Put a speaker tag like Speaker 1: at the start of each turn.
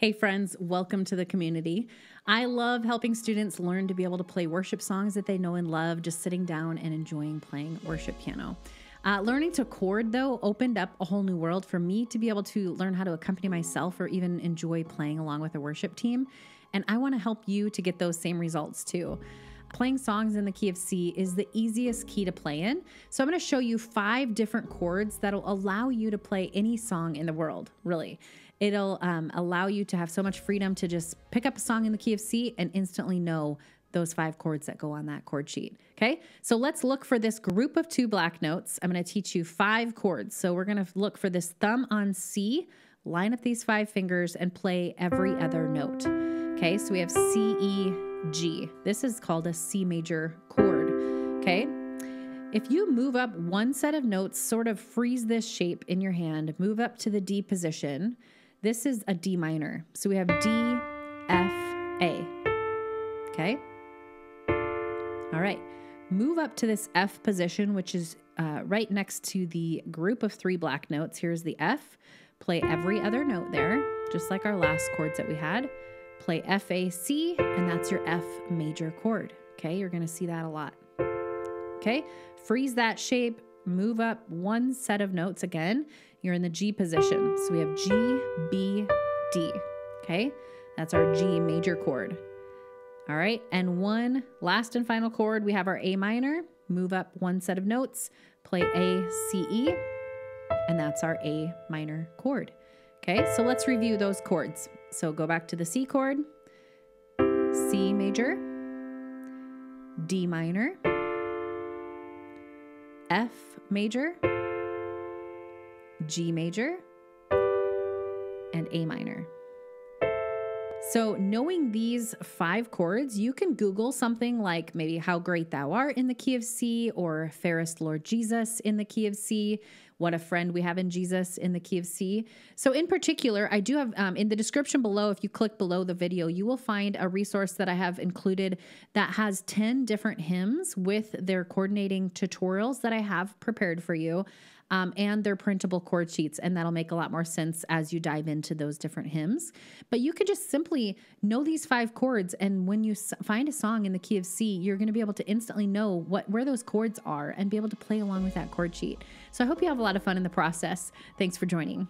Speaker 1: Hey friends, welcome to the community. I love helping students learn to be able to play worship songs that they know and love, just sitting down and enjoying playing worship piano. Learning to chord, though, opened up a whole new world for me to be able to learn how to accompany myself or even enjoy playing along with a worship team. And I want to help you to get those same results too. Playing songs in the key of C is the easiest key to play in. So I'm going to show you 5 different chords that'll allow you to play any song in the world, really. It'll allow you to have so much freedom to just pick up a song in the key of C and instantly know those 5 chords that go on that chord sheet. Okay, so let's look for this group of 2 black notes. I'm going to teach you 5 chords. So we're going to look for this thumb on C, line up these 5 fingers and play every other note. Okay, so we have C, E, G. This is called a C major chord. Okay, if you move up one set of notes, sort of freeze this shape in your hand, move up to the D position. This is a D minor. So we have D, F, A. Okay. All right. Move up to this F position, which is right next to the group of 3 black notes. Here's the F. Play every other note there, just like our last chords that we had. Play F, A, C, and that's your F major chord. Okay. You're going to see that a lot. Okay. Freeze that shape. Move up one set of notes again. You're in the G position. So we have G, B, D. Okay. That's our G major chord. All right. And one last and final chord, we have our A minor. Move up one set of notes, play A, C, E, and that's our A minor chord. Okay. So let's review those chords. So go back to the C chord, C major, D minor, F major, G major, and A minor. So knowing these 5 chords, you can Google something like maybe How Great Thou Art in the key of C, or Fairest Lord Jesus in the key of C, What a Friend We Have in Jesus in the key of C. So in particular, I do have in the description below, if you click below the video, you will find a resource that I have included that has 10 different hymns with their coordinating tutorials that I have prepared for you. And they're printable chord sheets, and that'll make a lot more sense as you dive into those different hymns. But you could just simply know these 5 chords, and when you find a song in the key of C, you're going to be able to instantly know where those chords are and be able to play along with that chord sheet. So I hope you have a lot of fun in the process. Thanks for joining.